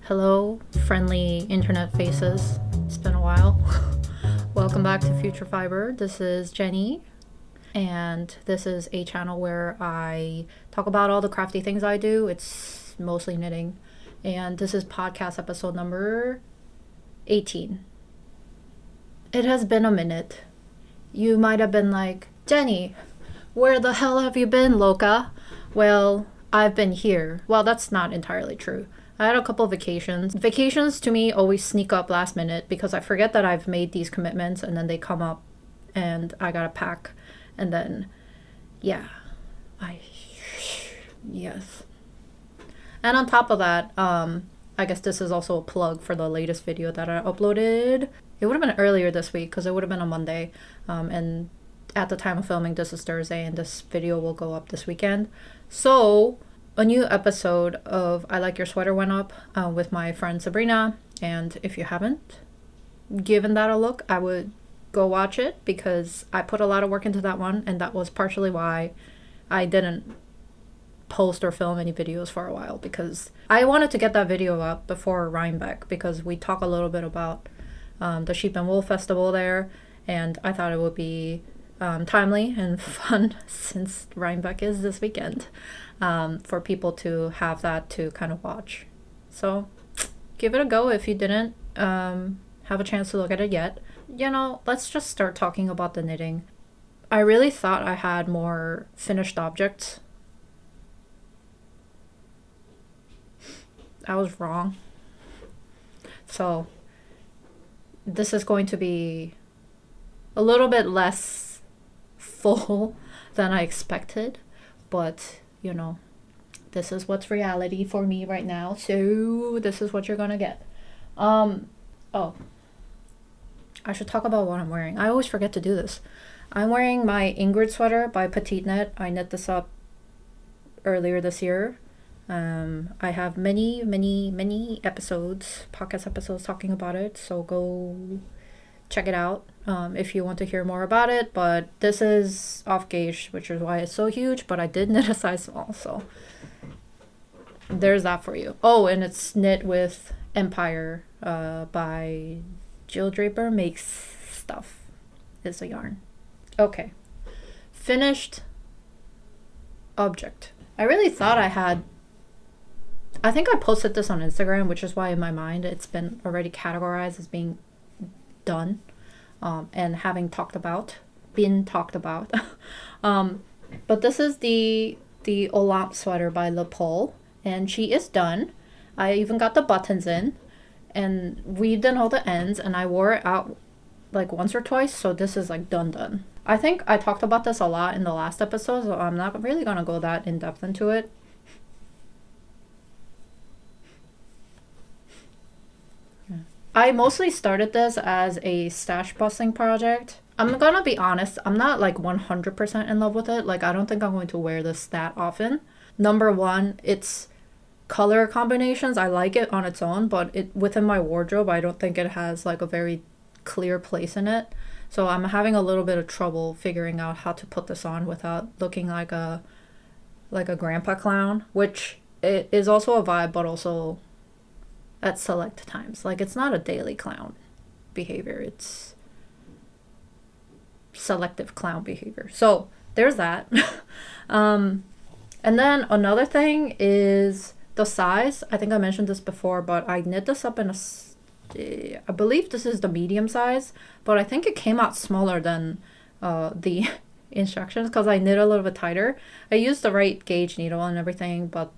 Hello, friendly internet faces. It's been a while. Welcome back to Future Fiber. This is Jenny, and this is a channel where I talk about all the crafty things I do. It's mostly knitting, and this is podcast episode number 18. It has been a minute. You might have been like, Jenny, where the hell have you been, Loca? Well, I've been here. Well, that's not entirely true. I had a couple of vacations. Vacations to me always sneak up last minute because I forget that I've made these commitments and then they come up and I gotta pack. And then, yes. And on top of that, I guess this is also a plug for the latest video that I uploaded. It would have been earlier this week because it would have been a Monday. And at the time of filming, this is Thursday and this video will go up this weekend. So a new episode of I Like Your Sweater went up with my friend Sabrina, and if you haven't given that a look, I would go watch it because I put a lot of work into that one, and that was partially why I didn't post or film any videos for a while, because I wanted to get that video up before Rhinebeck because we talk a little bit about the Sheep and Wool Festival there, and I thought it would be timely and fun since Rhinebeck is this weekend for people to have that to kind of watch. So give it a go if you didn't have a chance to look at it yet. You know, let's just start talking about the knitting. I really thought I had more finished objects. I was wrong. So this is going to be a little bit less full than I expected, but you know, this is what's reality for me right now, so this is what you're gonna get. Oh, I should talk about what I'm wearing. I always forget to do this. I'm wearing my Ingrid sweater by Petiteknit. I knit this up earlier this year. I have many episodes, podcast episodes talking about it, so go check it out if you want to hear more about it. But this is off gauge, which is why it's so huge, but I did knit a size small, so there's that for you. Oh, and it's knit with Empire by Jill Draper Makes Stuff is a yarn. Okay, finished object. I really thought I think I posted this on Instagram, which is why in my mind it's been already categorized as being done and having been talked about. But this is the Olympe sweater by Nepal, and she is done. I even got the buttons in and weaved in all the ends, and I wore it out like once or twice, so this is like done. I think I talked about this a lot in the last episode, so I'm not really gonna go that in depth into it. I mostly started this as a stash busting project. I'm gonna be honest, I'm not like 100% in love with it. Like, I don't think I'm going to wear this that often. Number one, it's color combinations. I like it on its own, but within my wardrobe, I don't think it has like a very clear place in it. So I'm having a little bit of trouble figuring out how to put this on without looking like a grandpa clown, which it is also a vibe, but also at select times. Like, it's not a daily clown behavior, it's selective clown behavior. So there's that. And then another thing is the size. I think I mentioned this before, but I knit this up in I believe this is the medium size, but I think it came out smaller than the instructions because I knit a little bit tighter. I used the right gauge needle and everything, but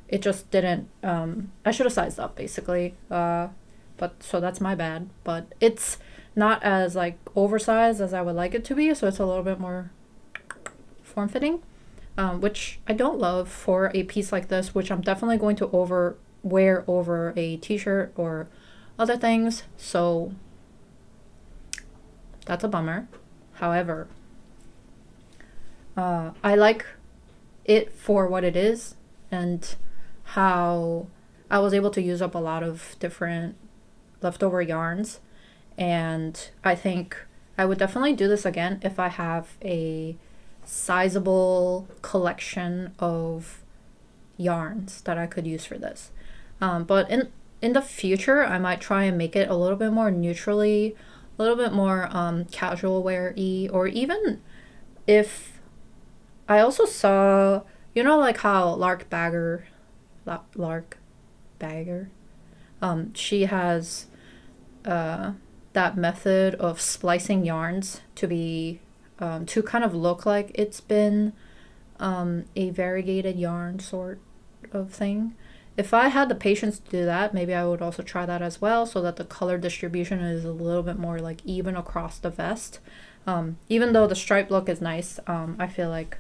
it just didn't, I should have sized up basically, but so that's my bad. But it's not as like oversized as I would like it to be, so it's a little bit more form-fitting, which I don't love for a piece like this, which I'm definitely going to wear over a t-shirt or other things, so that's a bummer. However, I like it for what it is, and how I was able to use up a lot of different leftover yarns, and I think I would definitely do this again if I have a sizable collection of yarns that I could use for this. But in the future, I might try and make it a little bit more neutrally, a little bit more casual wear-y, or even if I also saw, you know, like how Lark Bagger, she has that method of splicing yarns to be to kind of look like it's been a variegated yarn sort of thing. If I had the patience to do that, maybe I would also try that as well, so that the color distribution is a little bit more like even across the vest. Even though the stripe look is nice, I feel like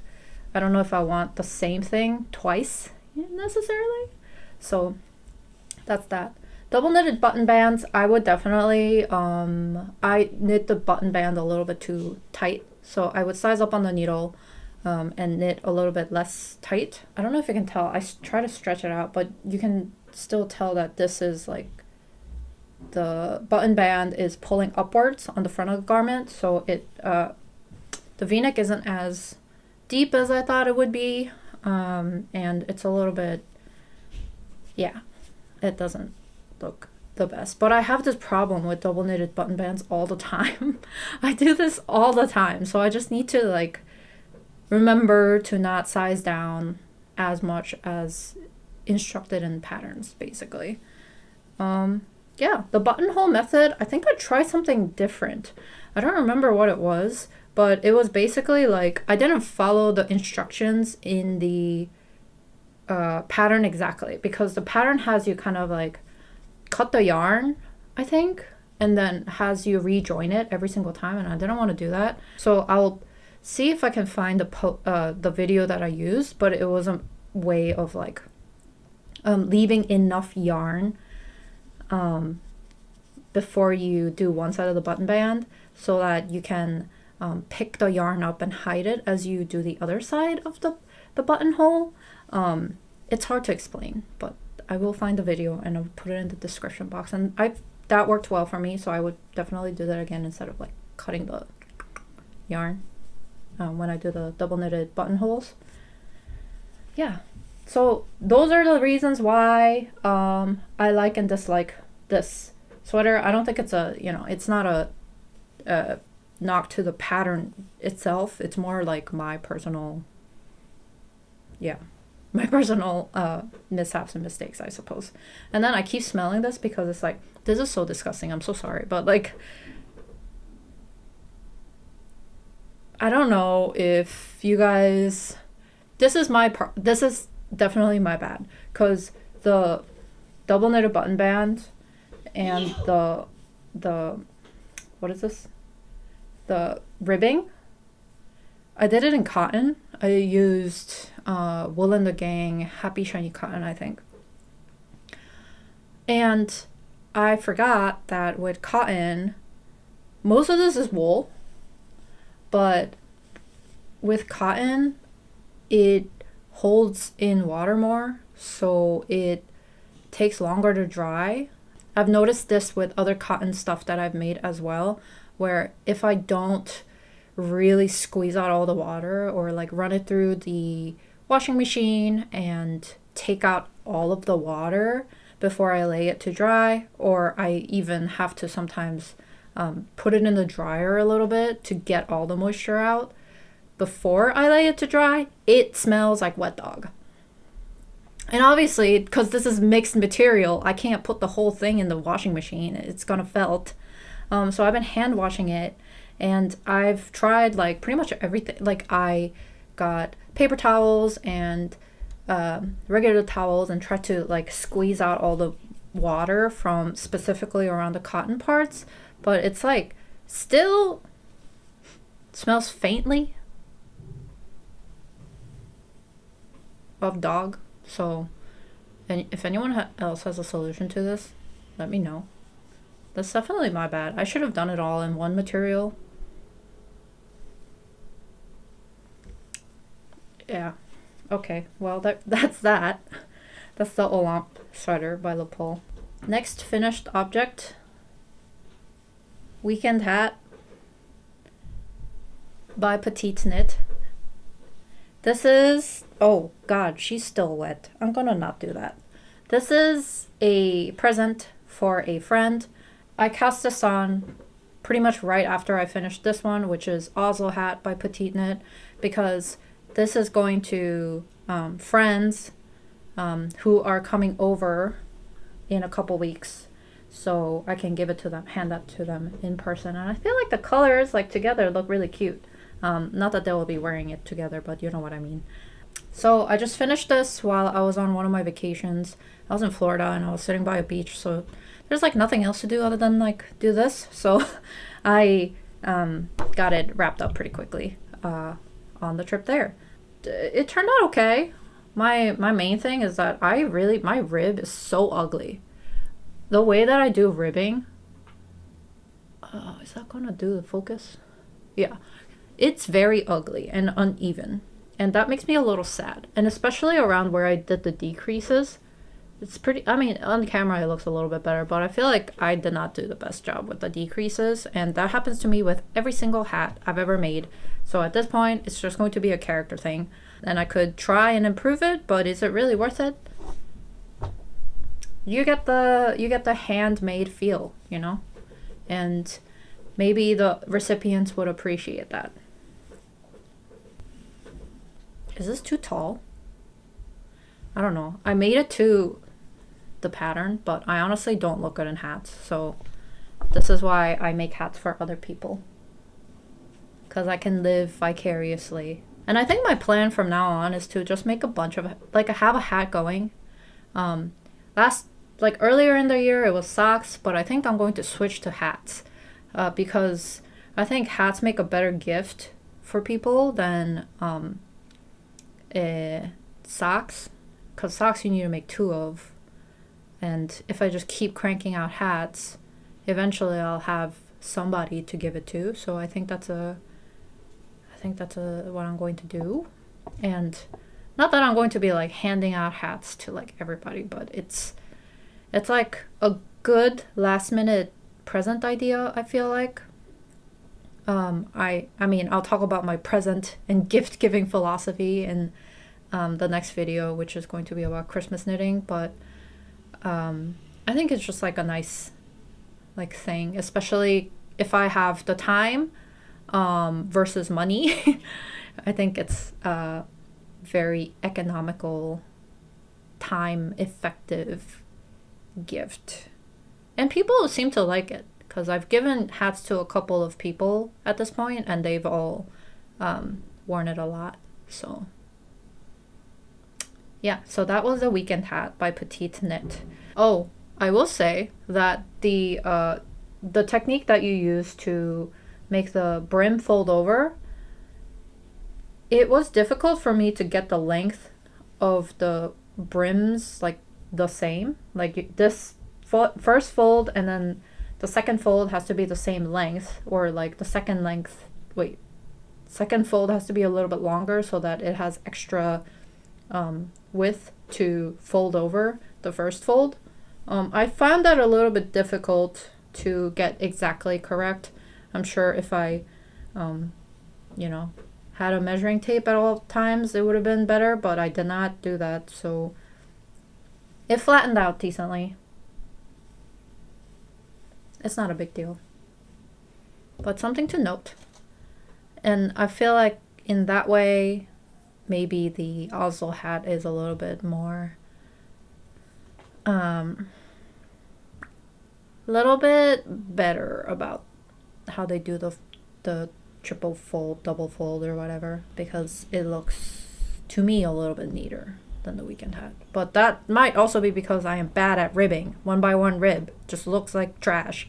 I don't know if I want the same thing twice necessarily. So that's that. Double knitted button bands, I would definitely, I knit the button band a little bit too tight. So I would size up on the needle and knit a little bit less tight. I don't know if you can tell. I try to stretch it out, but you can still tell that this is like the button band is pulling upwards on the front of the garment. So it the v-neck isn't as deep as I thought it would be. And it's a little bit, yeah, it doesn't look the best. But I have this problem with double knitted button bands all the time. I do this all the time. So I just need to like remember to not size down as much as instructed in patterns, basically. Yeah, the buttonhole method, I think I tried something different. I don't remember what it was, but it was basically like I didn't follow the instructions in the pattern exactly, because the pattern has you kind of like cut the yarn, I think, and then has you rejoin it every single time, and I didn't want to do that. So I'll see if I can find the video that I used, but it was a way of like leaving enough yarn before you do one side of the button band so that you can pick the yarn up and hide it as you do the other side of the buttonhole. It's hard to explain, but I will find the video and I'll put it in the description box. And that worked well for me, so I would definitely do that again instead of like cutting the yarn when I do the double knitted buttonholes. Yeah, so those are the reasons why I like and dislike this sweater. I don't think it's a, you know, it's not a knock to the pattern itself. It's more like my personal, yeah, my personal mishaps and mistakes, I suppose. And then I keep smelling this because it's like, this is so disgusting. I'm so sorry, but like, I don't know if you guys, this is definitely my bad, because the double knitted button band and the what is this, the ribbing, I did it in cotton. I used Wool and the Gang Happy Shiny Cotton, I think. And I forgot that with cotton, most of this is wool, but with cotton, it holds in water more, so it takes longer to dry. I've noticed this with other cotton stuff that I've made as well, where if I don't really squeeze out all the water or like run it through the washing machine and take out all of the water before I lay it to dry, or I even have to sometimes put it in the dryer a little bit to get all the moisture out before I lay it to dry, it smells like wet dog. And obviously, because this is mixed material, I can't put the whole thing in the washing machine. It's gonna felt. So I've been hand washing it, and I've tried like pretty much everything. Like I got paper towels and regular towels and tried to like squeeze out all the water from specifically around the cotton parts, but it's like still smells faintly of dog. So, and if anyone else has a solution to this, let me know. That's definitely my bad. I should have done it all in one material. Yeah. Okay. Well, that's that. That's the Olympe sweater by Nepal. Next finished object. Weekend hat by Petiteknit. This is, oh god, she's still wet. I'm gonna not do that. This is a present for a friend. I cast this on pretty much right after I finished this one, which is Oslo hat by Petiteknit, because this is going to friends who are coming over in a couple weeks, so I can give it to them, hand that to them in person. And I feel like the colors like together look really cute. Not that they will be wearing it together, but you know what I mean. So I just finished this while I was on one of my vacations. I was in Florida and I was sitting by a beach, so there's like nothing else to do other than like do this. So I got it wrapped up pretty quickly on the trip there. It turned out okay. My main thing is that my rib is so ugly. The way that I do ribbing, is that gonna do the focus? Yeah, it's very ugly and uneven, and that makes me a little sad. And especially around where I did the decreases, it's pretty, I mean, on camera it looks a little bit better, but I feel like I did not do the best job with the decreases, and that happens to me with every single hat I've ever made. So at this point, it's just going to be a character thing, and I could try and improve it, but is it really worth it? You get the handmade feel, you know, and maybe the recipients would appreciate that. Is this too tall? I don't know. I made it to the pattern, but I honestly don't look good in hats, so this is why I make hats for other people, because I can live vicariously. And I think my plan from now on is to just make a bunch of, like, I have a hat going. Earlier in the year it was socks, but I think I'm going to switch to hats, because I think hats make a better gift for people than socks, because socks you need to make two of. And if I just keep cranking out hats, eventually I'll have somebody to give it to. So I think that's what I'm going to do. And not that I'm going to be like handing out hats to like everybody, but it's like a good last minute present idea, I feel like. I mean, I'll talk about my present and gift giving philosophy in the next video, which is going to be about Christmas knitting, but I think it's just like a nice like thing, especially if I have the time versus money. I think it's a very economical, time effective gift, and people seem to like it, because I've given hats to a couple of people at this point and they've all worn it a lot. So yeah, so that was the weekend hat by Petiteknit. Oh, I will say that the technique that you use to make the brim fold over, it was difficult for me to get the length of the brims like the same. Like this first fold and then the second fold has to be the same length, or like the second fold has to be a little bit longer so that it has extra width to fold over the first fold. I found that a little bit difficult to get exactly correct. I'm sure if I had a measuring tape at all times it would have been better, but I did not do that, so it flattened out decently. It's not a big deal, but something to note. And I feel like in that way maybe the Oslo hat is a little bit more little bit better about how they do the triple fold, double fold, or whatever, because it looks to me a little bit neater than the weekend hat. But that might also be because I am bad at ribbing. 1x1 rib just looks like trash.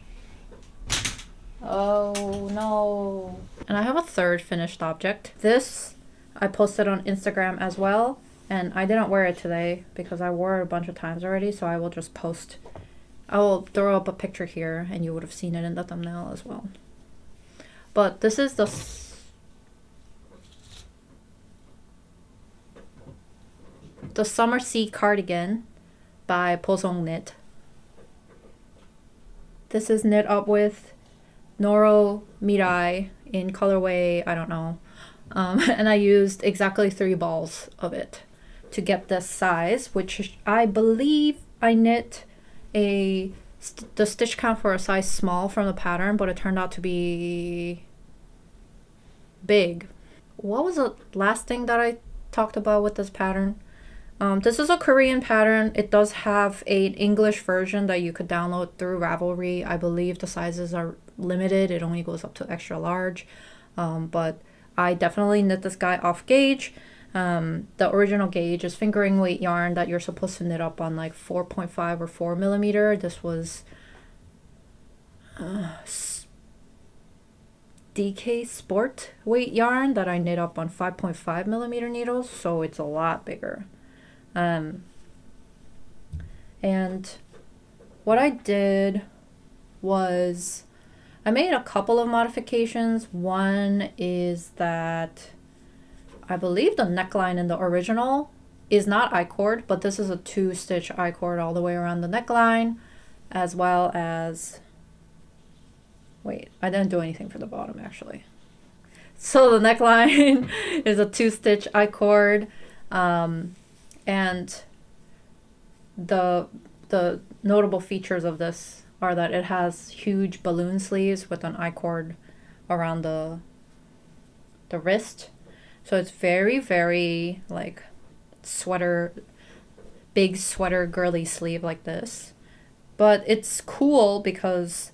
Oh no. And I have a third finished object. This I posted on Instagram as well, and I didn't wear it today because I wore it a bunch of times already, so I will just post. I will throw up a picture here and you would have seen it in the thumbnail as well. But this is the Summer Sea Cardigan by Bosong Knit. This is knit up with Noro Mirai in colorway, I don't know. And I used exactly 3 balls of it to get this size, which I believe I knit the stitch count for a size small from the pattern, but it turned out to be big. What was the last thing that I talked about with this pattern? This is a Korean pattern. It does have an English version that you could download through Ravelry. I believe the sizes are limited. It only goes up to extra large. But I definitely knit this guy off gauge. The original gauge is fingering weight yarn that you're supposed to knit up on like 4.5 or 4 millimeter. This was DK Sport weight yarn that I knit up on 5.5 millimeter needles, so it's a lot bigger. And what I did was I made a couple of modifications. One is that I believe the neckline in the original is not I-cord, but this is a 2-stitch I-cord all the way around the neckline, as well as, wait, I didn't do anything for the bottom actually. So the neckline is a 2-stitch I-cord, and the notable features of this are that it has huge balloon sleeves with an I-cord around the wrist. So it's very, very like sweater, big sweater girly sleeve like this. But it's cool because,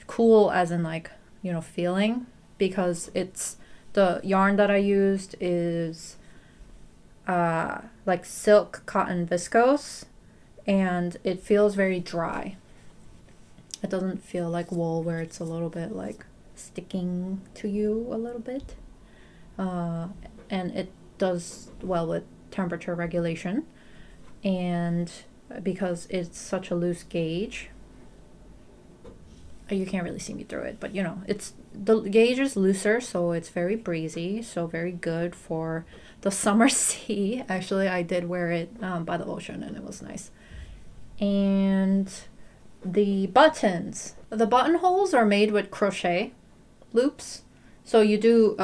cool as in like, you know, feeling, because it's, the yarn that I used is like silk cotton viscose, and it feels very dry. It doesn't feel like wool where it's a little bit like sticking to you a little bit. And it does well with temperature regulation, and because it's such a loose gauge, you can't really see me through it, but you know, it's, the gauge is looser, so it's very breezy, so very good for the summer sea. Actually, I did wear it by the ocean and it was nice. And the buttons, the buttonholes are made with crochet loops, so you do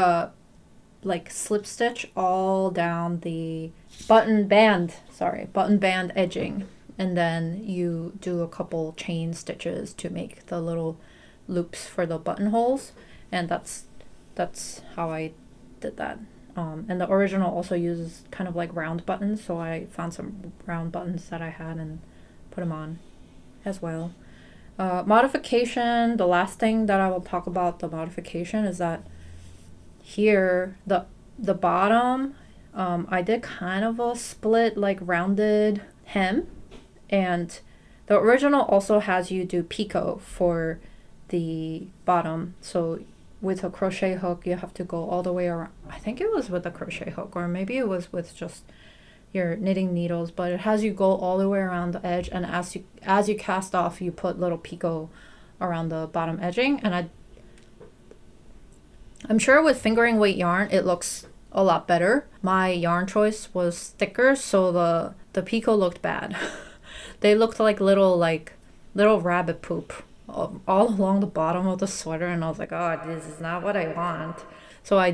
like slip stitch all down the button band edging, and then you do a couple chain stitches to make the little loops for the buttonholes, and that's how I did that. And the original also uses kind of like round buttons, so I found some round buttons that I had and put them on as well. Modification, the last thing that I will talk about the modification is that here, the bottom, I did kind of a split, like rounded hem, and the original also has you do picot for the bottom. So with a crochet hook, you have to go all the way around. I think it was with a crochet hook, or maybe it was with just your knitting needles, but it has you go all the way around the edge, and as you cast off, you put little picot around the bottom edging. And I'm sure with fingering weight yarn, it looks a lot better. My yarn choice was thicker, so the picot looked bad. They looked like little rabbit poop all along the bottom of the sweater, and I was like, oh, this is not what I want. So I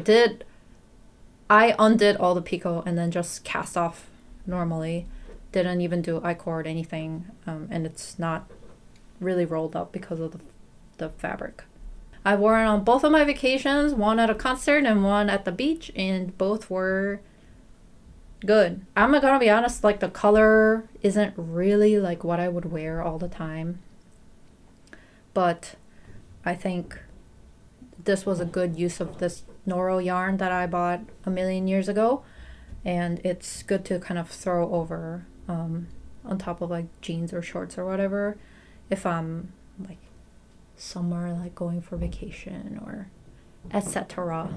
undid all the picot and then just cast off normally. Didn't even do I-cord anything, and it's not really rolled up because of the fabric. I wore it on both of my vacations, one at a concert and one at the beach, and both were good. I'm gonna be honest, like the color isn't really like what I would wear all the time, but I think this was a good use of this Noro yarn that I bought a million years ago, and it's good to kind of throw over on top of like jeans or shorts or whatever if I'm like somewhere like going for vacation or etc.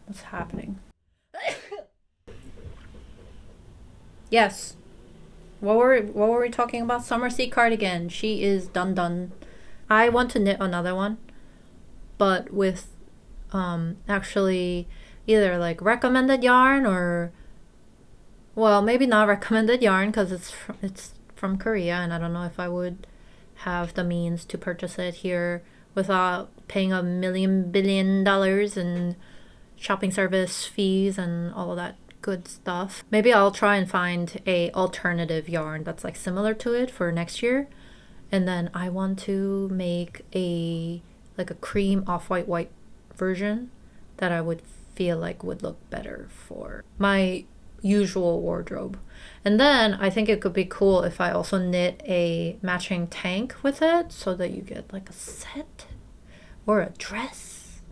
What's happening? Yes. What were we talking about? Summer Sea Cardigan. She is done. I want to knit another one, but with actually either like recommended yarn or, well, maybe not recommended yarn because it's from Korea, and I don't know if I would have the means to purchase it here without paying $1 billion in shopping service fees and all of that good stuff. Maybe I'll try and find a alternative yarn that's like similar to it for next year. And then I want to make a like a cream off-white white version that I would feel like would look better for my usual wardrobe. And then I think it could be cool if I also knit a matching tank with it so that you get like a set or a dress.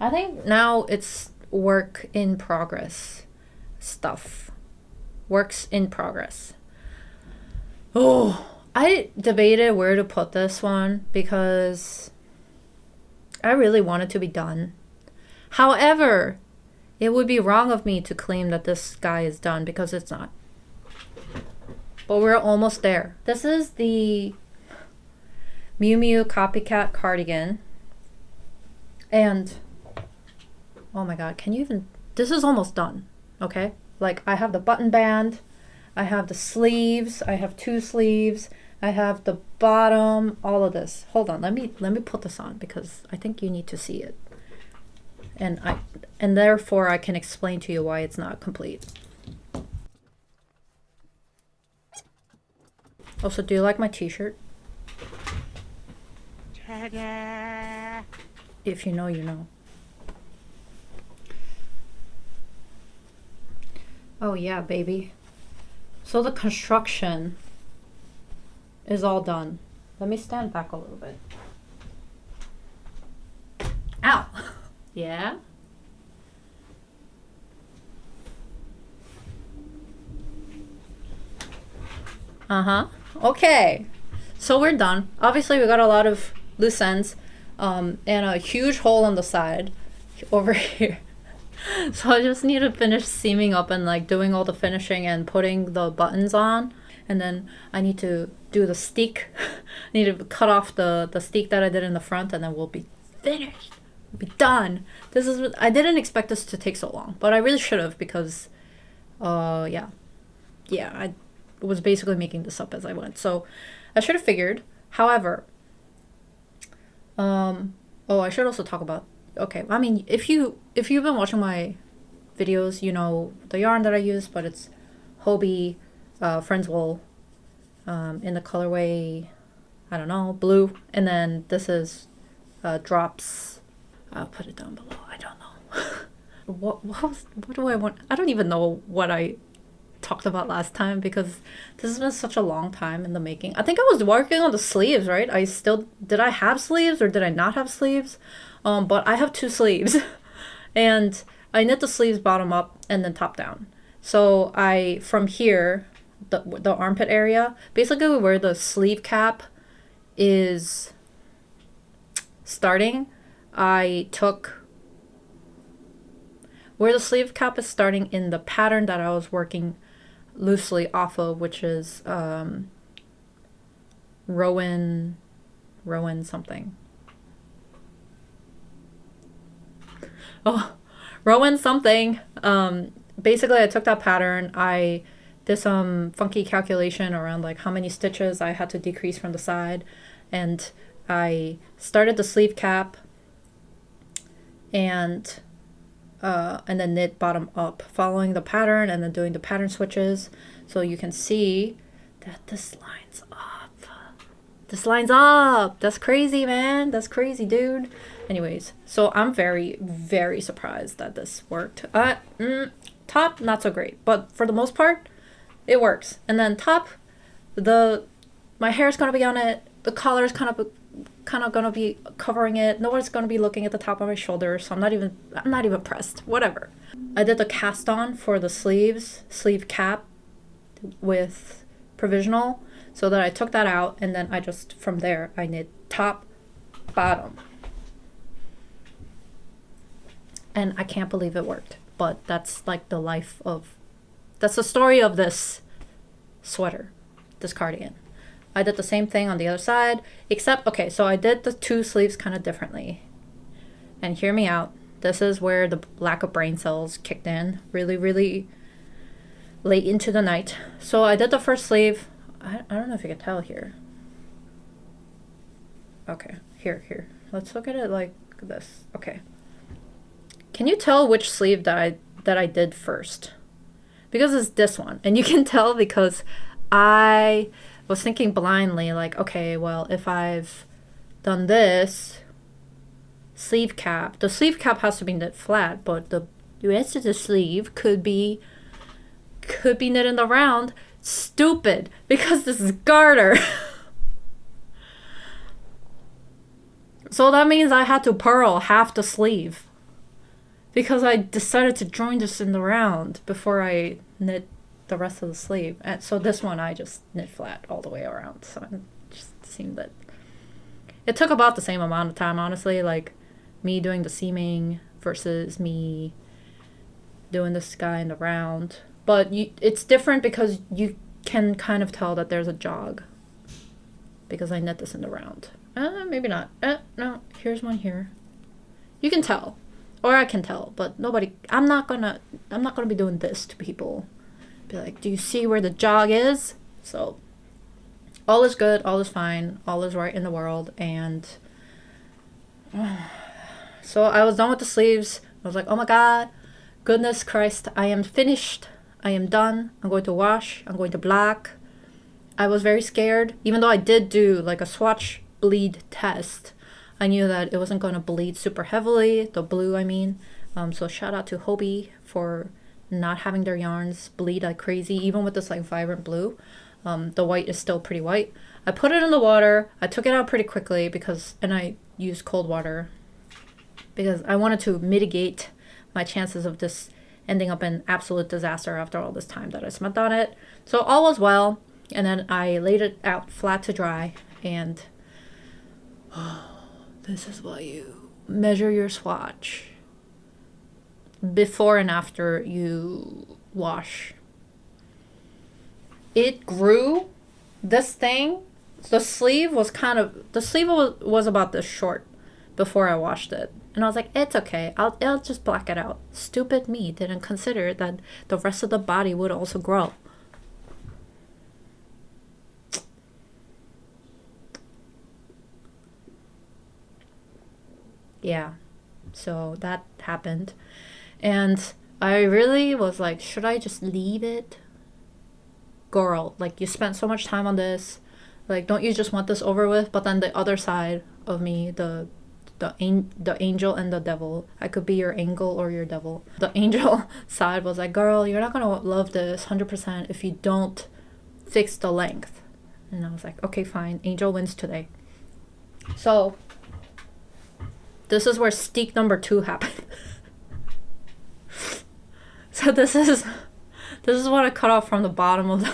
I think now it's work in progress stuff. Works in progress. Oh, I debated where to put this one because I really want it to be done. However, it would be wrong of me to claim that this guy is done because it's not. But we're almost there. This is the MiuMiu Copycat Cardigan. And oh my god, can you even... This is almost done, okay? Like, I have the button band, I have the sleeves, I have 2 sleeves, I have the bottom, all of this. Hold on, let me put this on because I think you need to see it. And therefore I can explain to you why it's not complete. Also, do you like my t-shirt? Ta-da! If you know, you know. Oh yeah, baby. So the construction is all done. Let me stand back a little bit. Ow! Yeah? Uh-huh. Okay. So we're done. Obviously, we got a lot of loose ends and a huge hole on the side over here. So I just need to finish seaming up and like doing all the finishing and putting the buttons on. And then I need to do the steek. I need to cut off the steek that I did in the front and then we'll be finished. We'll be done. This is... I didn't expect this to take so long, but I really should have because, yeah. Yeah, I was basically making this up as I went. So I should have figured. However, oh, I should also talk about... Okay, I mean, if you've been watching my videos, you know the yarn that I use, but it's Hobbii Friends Wool in the colorway, I don't know, blue. And then this is Drops. I'll put it down below. I don't know. What do I want? I don't even know what I talked about last time because this has been such a long time in the making. I think I was working on the sleeves, right? Did I have sleeves or did I not have sleeves? But I have 2 sleeves and I knit the sleeves bottom up and then top down. So from here, the armpit area, basically where the sleeve cap is starting, I took where the sleeve cap is starting in the pattern that I was working loosely off of, which is Rowan something. Oh, Rowan something. Basically I took that pattern, I did some funky calculation around like how many stitches I had to decrease from the side, and I started the sleeve cap and then knit bottom up following the pattern and then doing the pattern switches. So you can see that this lines up. This lines up. That's crazy, man. That's crazy, dude. Anyways, so I'm very, very surprised that this worked. Top, not so great, but for the most part, it works. And then top, my hair is gonna be on it. The collar is kind of gonna be covering it. Nobody's gonna be looking at the top of my shoulder, so I'm not even pressed. Whatever. I did the cast on for the sleeve cap with provisional, so that I took that out, and then I just from there I knit top, bottom. And I can't believe it worked. But that's like that's the story of this sweater, this cardigan. I did the same thing on the other side, except, okay, so I did the 2 sleeves kind of differently. And hear me out. This is where the lack of brain cells kicked in really, really late into the night. So I did the first sleeve. I don't know if you can tell here. Okay, here. Let's look at it like this. Okay. Can you tell which sleeve that I that I did first. Because it's this one. And you can tell because I was thinking blindly, like, okay, well, if I've done this sleeve cap, the sleeve cap has to be knit flat, but the rest of the sleeve could be knit in the round. Stupid, because this is garter. So that means I had to purl half the sleeve, because I decided to join this in the round before I knit the rest of the sleeve. And so this one I just knit flat all the way around. So it just seemed that it took about the same amount of time, honestly, like me doing the seaming versus me doing this guy in the round. But it's different because you can kind of tell that there's a jog because I knit this in the round. Maybe not. No, here's one here. You can tell. Or I can tell, but nobody, I'm not gonna be doing this to people. Be like, do you see where the jog is? So all is good, all is fine, all is right in the world. And so I was done with the sleeves. I was like, oh my god, goodness Christ, I am finished. I am done. I'm going to wash. I'm going to black. I was very scared, even though I did do like a swatch bleed test. I knew that it wasn't going to bleed super heavily, the blue I mean. So shout out to Hobbii for not having their yarns bleed like crazy, even with this like vibrant blue. The white is still pretty white. I put it in the water. I took it out pretty quickly and I used cold water because I wanted to mitigate my chances of this ending up in absolute disaster after all this time that I spent on it. So all was well, and then I laid it out flat to dry, and this is why you measure your swatch before and after you wash. It grew. This thing, the sleeve was about this short before I washed it. And I was like, it's okay. I'll just black it out. Stupid me didn't consider that the rest of the body would also grow. Yeah, so that happened. And I really was like, should I just leave it? Girl, like, you spent so much time on this. Like, don't you just want this over with? But then the other side of me, the angel and the devil, I could be your angel or your devil. The angel side was like, girl, you're not gonna love this 100% if you don't fix the length. And I was like, okay, fine, angel wins today. So this is where steak number 2 happened. So this is what I cut off from the bottom of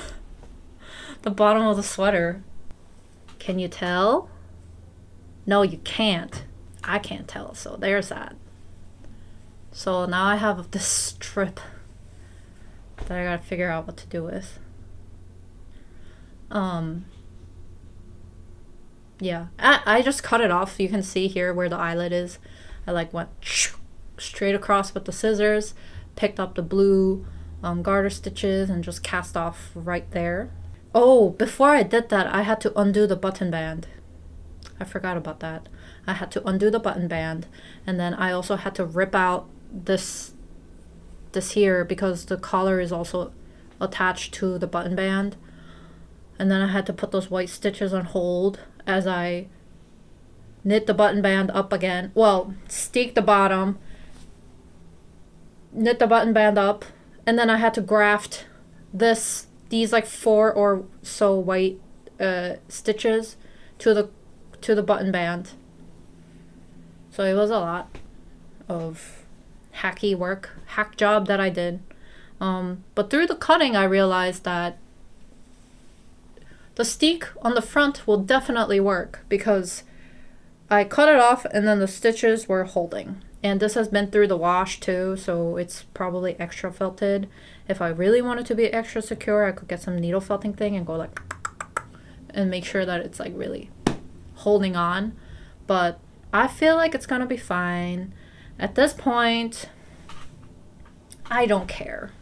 the sweater. Can you tell? No, you can't. I can't tell, so there's that. So now I have this strip that I gotta figure out what to do with. Yeah, I just cut it off. You can see here where the eyelet is. I like went straight across with the scissors, picked up the blue garter stitches and just cast off right there. Oh, before I did that, I had to undo the button band. I forgot about that. I had to undo the button band, and then I also had to rip out this here because the collar is also attached to the button band. And then I had to put those white stitches on hold as I knit the button band up again. Well, steek the bottom, knit the button band up, and then I had to graft these like 4 or so white stitches to the button band. So it was a lot of hack job that I did. But through the cutting, I realized that the steek on the front will definitely work because I cut it off and then the stitches were holding. And this has been through the wash too, so it's probably extra felted. If I really wanted to be extra secure, I could get some needle felting thing and go like and make sure that it's like really holding on. But I feel like it's gonna be fine. At this point, I don't care.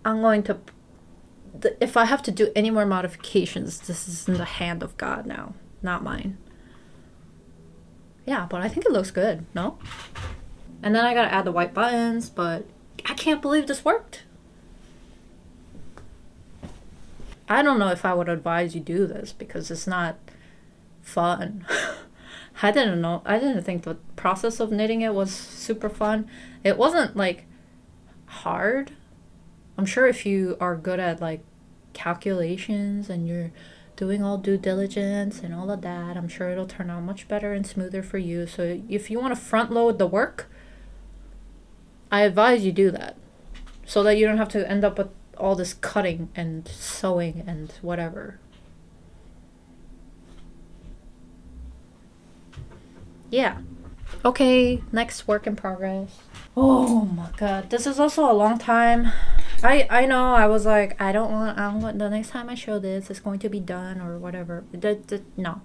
I'm going to, if I have to do any more modifications, this is in the hand of God now, not mine. Yeah, but I think it looks good, no? And then I gotta add the white buttons, but I can't believe this worked. I don't know if I would advise you do this because it's not fun. I didn't know. I didn't think the process of knitting it was super fun. It wasn't like hard. I'm sure if you are good at like calculations and you're doing all due diligence and all of that, I'm sure it'll turn out much better and smoother for you. So if you want to front load the work, I advise you do that so that you don't have to end up with all this cutting and sewing and whatever. Yeah. Okay, next work in progress. Oh my god, this is also a long time. I know, I was like, I want the next time I show this, it's going to be done or whatever. No.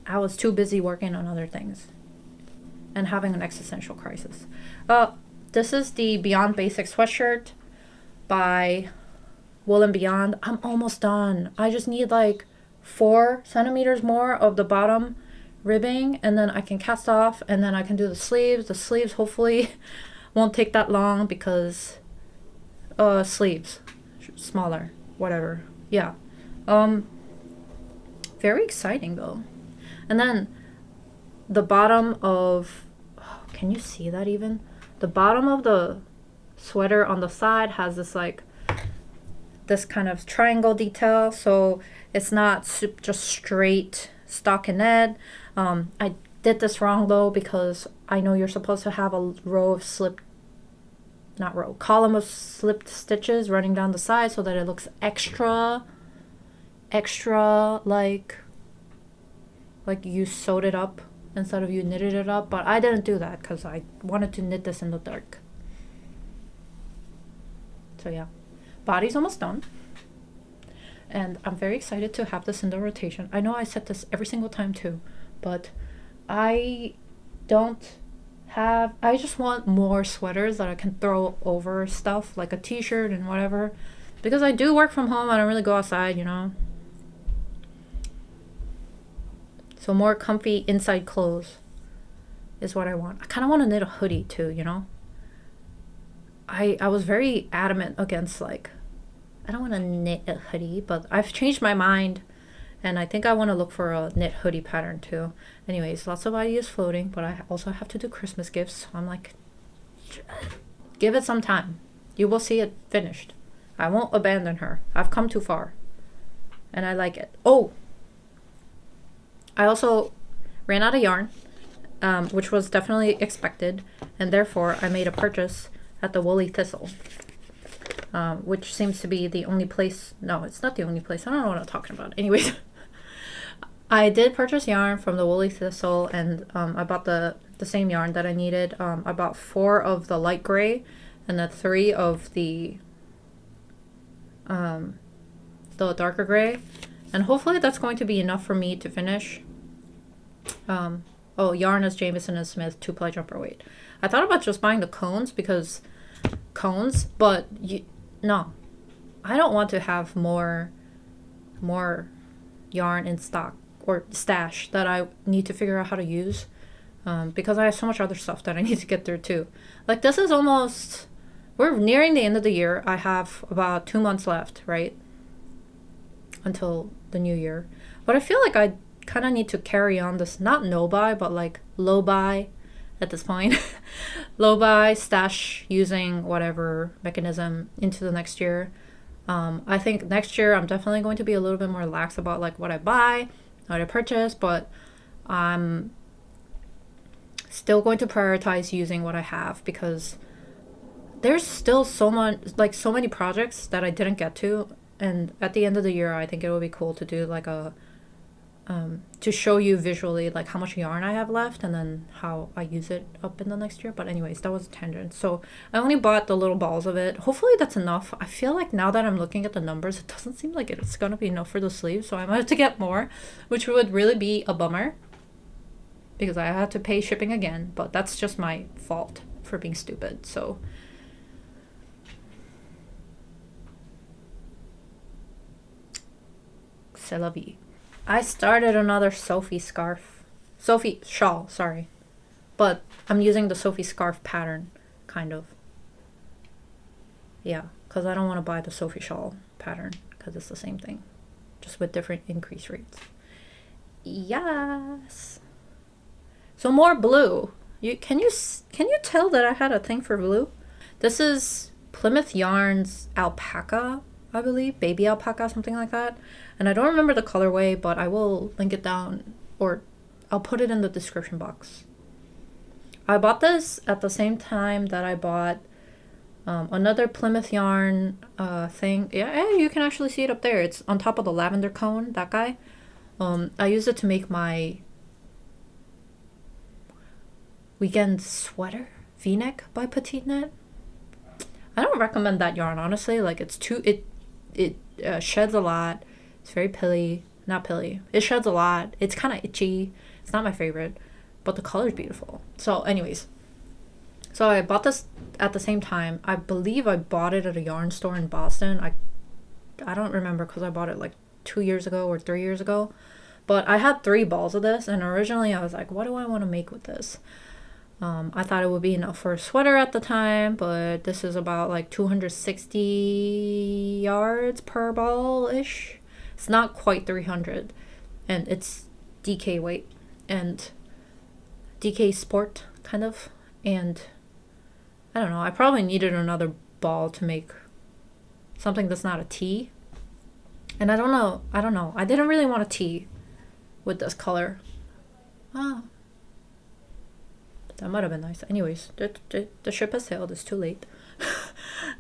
I was too busy working on other things and having an existential crisis. This is the Beyond Basic sweatshirt by Wool & Beyond. I'm almost done. I just need like 4 centimeters more of the bottom ribbing, and then I can cast off, and then I can do the sleeves. The sleeves hopefully won't take that long because sleeves smaller, whatever. Yeah. Very exciting though. And then the bottom of, can you see that even? The bottom of the sweater on the side has this like this kind of triangle detail, so it's not just straight stockinette. I did this wrong though because I know you're supposed to have a row of column of slipped stitches running down the side so that it looks extra like you sewed it up instead of you knitted it up, but I didn't do that because I wanted to knit this in the dark. So yeah, body's almost done. And I'm very excited to have this in the rotation. I know I said this every single time too, but I just want more sweaters that I can throw over stuff like a t-shirt and whatever, because I do work from home. I don't really go outside, you know. So more comfy inside clothes is what I want. I kind of want to knit a hoodie too, you know. I was very adamant against like, I don't want to knit a hoodie, but I've changed my mind, and I think I want to look for a knit hoodie pattern too. Anyways, lots of ideas floating, but I also have to do Christmas gifts, so I'm like, give it some time. You will see it finished. I won't abandon her. I've come too far, and I like it. Oh, I also ran out of yarn, which was definitely expected, and therefore I made a purchase at the Woolly Thistle. Which seems to be the only place. No, it's not the only place. I don't know what I'm talking about. Anyways, I did purchase yarn from the Woolly Thistle, and I bought the same yarn that I needed. I bought 4 of the light gray and then 3 of the darker gray, and hopefully that's going to be enough for me to finish. Oh, yarn is Jamieson and Smith 2-ply jumper weight. I thought about just buying the cones because but no, I don't want to have more yarn in stock or stash that I need to figure out how to use, because I have so much other stuff that I need to get through too. Like this is almost, we're nearing the end of the year. I have about 2 months left, right, until the new year. But I feel like I kind of need to carry on this, not no buy, but like low buy at this point. Low buy, stash using whatever mechanism into the next year. I think next year I'm definitely going to be a little bit more lax about like what I buy, what I purchase, but I'm still going to prioritize using what I have because there's still so many projects that I didn't get to, and at the end of the year I think it would be cool to do like a to show you visually like how much yarn I have left and then how I use it up in the next year. But anyways, that was a tangent. So I only bought the little balls of it. Hopefully that's enough. I feel like now that I'm looking at the numbers, it doesn't seem like it's gonna be enough for the sleeves, so I might have to get more, which would really be a bummer because I had to pay shipping again, but that's just my fault for being stupid. So c'est la vie. I started another Sophie shawl, sorry. But I'm using the Sophie scarf pattern, kind of. Yeah, because I don't want to buy the Sophie shawl pattern because it's the same thing, just with different increase rates. Yes. So more blue. Can you tell that I had a thing for blue? This is Plymouth Yarn's Alpaca, I believe, baby alpaca, something like that. And I don't remember the colorway, but I will link it down, or I'll put it in the description box. I bought this at the same time that I bought another Plymouth Yarn thing. Yeah, you can actually see it up there. It's on top of the lavender cone, that guy. I used it to make my weekend sweater v-neck by Petiteknit. I don't recommend that yarn, honestly. Like, it's too, it sheds a lot. It's very pilly. Not pilly. It sheds a lot. It's kind of itchy. It's not my favorite, but the color is beautiful. So anyways, so I bought this at the same time. I believe I bought it at a yarn store in Boston. I don't remember because I bought it like 2 years ago or 3 years ago. But I had 3 balls of this, and originally I was like, what do I want to make with this? I thought it would be enough for a sweater at the time, but this is about like 260 yards per ball-ish. It's not quite 300, and it's DK weight and DK sport, kind of. And I don't know, I probably needed another ball to make something that's not a tee. And I don't know, I didn't really want a tee with this color. Oh, that might have been nice. Anyways, the ship has sailed. It's too late.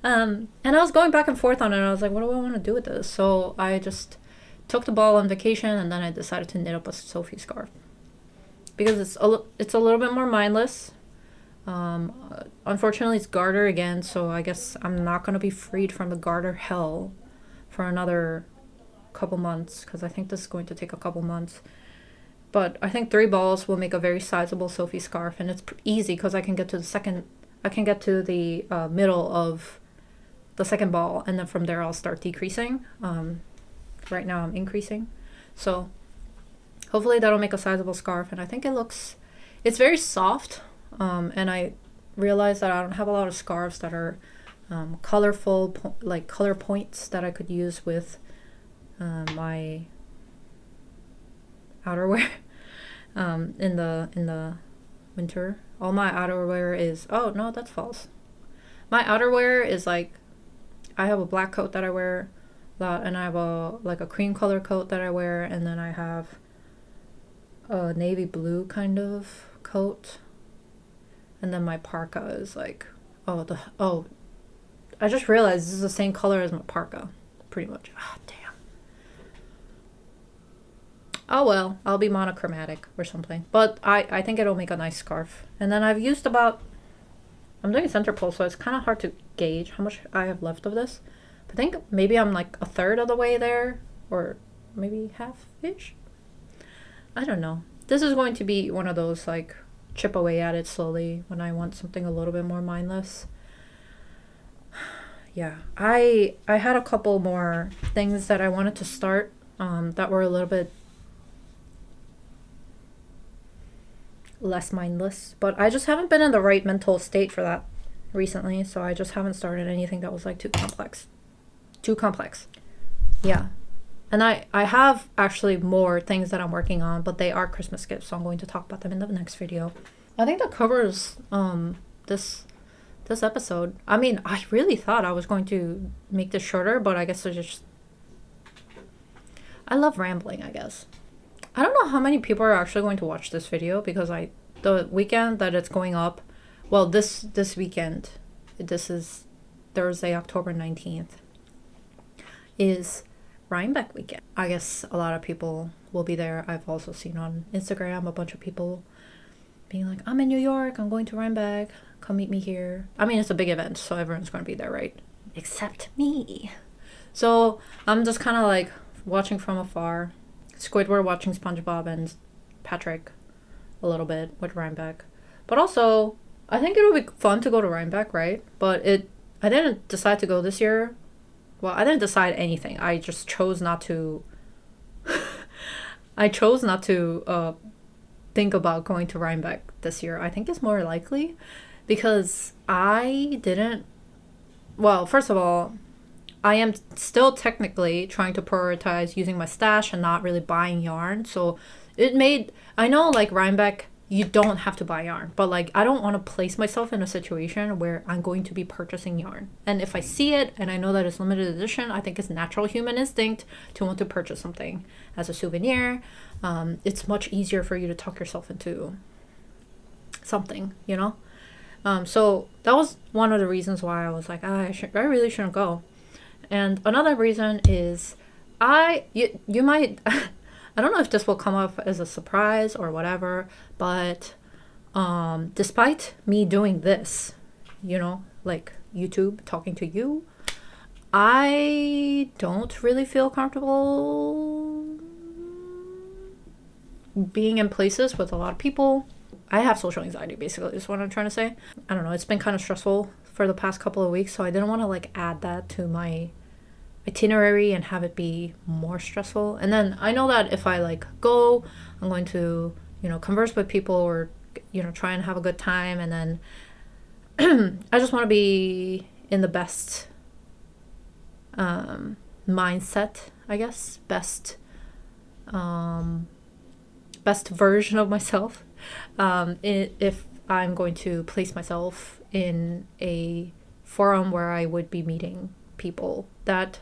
And I was going back and forth on it. And I was like, what do I want to do with this? So I just took the ball on vacation, and then I decided to knit up a Sophie scarf because it's a little bit more mindless. Unfortunately, it's garter again, so I guess I'm not going to be freed from the garter hell for another couple months, because I think this is going to take a couple months. But I think 3 balls will make a very sizable Sophie scarf, and it's easy because I can get to the middle of the second ball, and then from there I'll start decreasing. Right now I'm increasing, so hopefully that'll make a sizable scarf. And I think it's very soft, and I realized that I don't have a lot of scarves that are colorful, like color points that I could use with my outerwear in the winter. All my outerwear is, oh no, that's false. My outerwear is like, I have a black coat that I wear a lot, and I have a cream color coat that I wear, and then I have a navy blue kind of coat, and then my parka is like, I just realized this is the same color as my parka, pretty much. Ah, damn. Oh well, I'll be monochromatic or something. But I think it'll make a nice scarf. And then I've used I'm doing center pull, so it's kind of hard to gauge how much I have left of this. But I think maybe I'm like a third of the way there, or maybe half-ish. I don't know. This is going to be one of those like chip away at it slowly when I want something a little bit more mindless. Yeah, I had a couple more things that I wanted to start that were a little bit less mindless, but I just haven't been in the right mental state for that recently, so I just haven't started anything that was like too complex. Yeah, and I have actually more things that I'm working on, but they are Christmas gifts, so I'm going to talk about them in the next video. I think that covers this episode. I mean, I really thought I was going to make this shorter, but I guess I love rambling, I guess. I don't know how many people are actually going to watch this video, because the weekend that it's going up, well, this weekend, this is Thursday, October 19th, is Rhinebeck weekend. I guess a lot of people will be there. I've also seen on Instagram a bunch of people being like, I'm in New York, I'm going to Rhinebeck, come meet me here. I mean, it's a big event, so everyone's going to be there, right? Except me. So I'm just kind of like watching from afar. Squidward watching SpongeBob and Patrick a little bit with Rhinebeck. But also, I think it would be fun to go to Rhinebeck, right? But I didn't decide to go this year. Well, I didn't decide anything. I just chose not to think about going to Rhinebeck this year. I think it's more likely because I didn't. Well, first of all, I am still technically trying to prioritize using my stash and not really buying yarn. So I know like Rhinebeck, you don't have to buy yarn, but like I don't want to place myself in a situation where I'm going to be purchasing yarn. And if I see it and I know that it's limited edition, I think it's natural human instinct to want to purchase something as a souvenir. It's much easier for you to tuck yourself into something, you know? So that was one of the reasons why I was like, I really shouldn't go. And another reason is you might, I don't know if this will come up as a surprise or whatever, but despite me doing this, you know, like YouTube, talking to you, I don't really feel comfortable being in places with a lot of people. I have social anxiety, basically, is what I'm trying to say. I don't know, it's been kind of stressful for the past couple of weeks, so I didn't want to like add that to my itinerary and have it be more stressful. And then I know that if I like go, I'm going to, you know, converse with people or, you know, try and have a good time. And then I just want to be in the best mindset, I guess, best version of myself. If I'm going to place myself in a forum where I would be meeting people that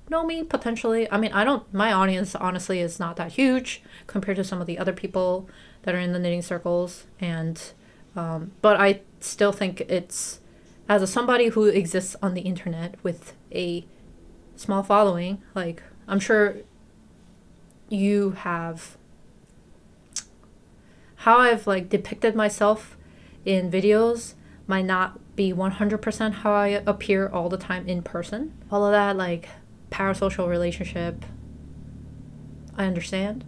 know me potentially. I mean, my audience honestly is not that huge compared to some of the other people that are in the knitting circles. And, but I still think it's, as somebody who exists on the internet with a small following, like I'm sure you have, how I've like depicted myself in videos might not be 100% how I appear all the time in person. All of that like parasocial relationship, I understand,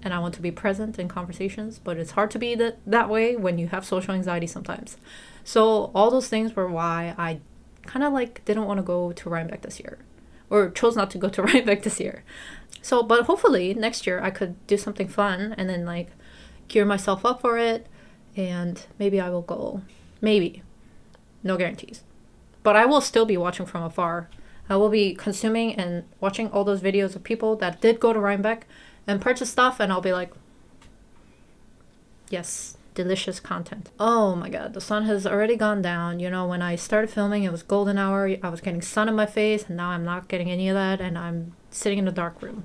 and I want to be present in conversations, but it's hard to be that way when you have social anxiety sometimes. So all those things were why I kind of like didn't want to go to Rhinebeck this year, or chose not to go to Rhinebeck this year. So, but hopefully next year I could do something fun and then like gear myself up for it, and maybe I will go. Maybe. No guarantees. But I will still be watching from afar. I will be consuming and watching all those videos of people that did go to Rhinebeck and purchase stuff, and I'll be like, yes, delicious content. Oh my god, the sun has already gone down. You know, when I started filming, it was golden hour. I was getting sun in my face, and now I'm not getting any of that, and I'm sitting in a dark room.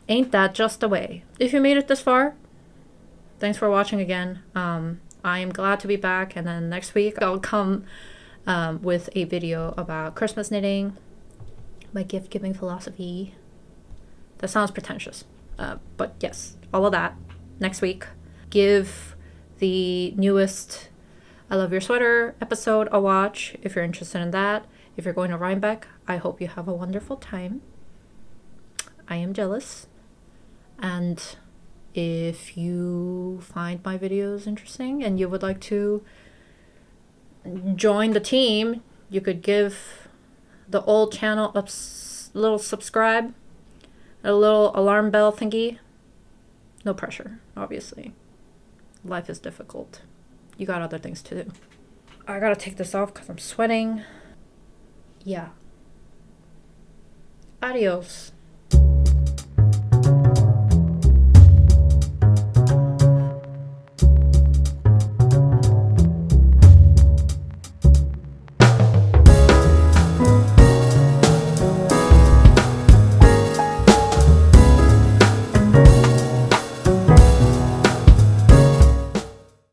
Ain't that just the way? If you made it this far, thanks for watching again. I am glad to be back, and then next week I'll come with a video about Christmas knitting, my gift giving philosophy. That sounds pretentious, but yes, all of that next week. Give the newest I Love Your Sweater episode a watch if you're interested in that. If you're going to Rhinebeck, I hope you have a wonderful time. I am jealous. And if you find my videos interesting and you would like to join the team, you could give the old channel a little subscribe, a little alarm bell thingy. No pressure, obviously. Life is difficult. You got other things to do. I gotta take this off because I'm sweating. Yeah. Adios.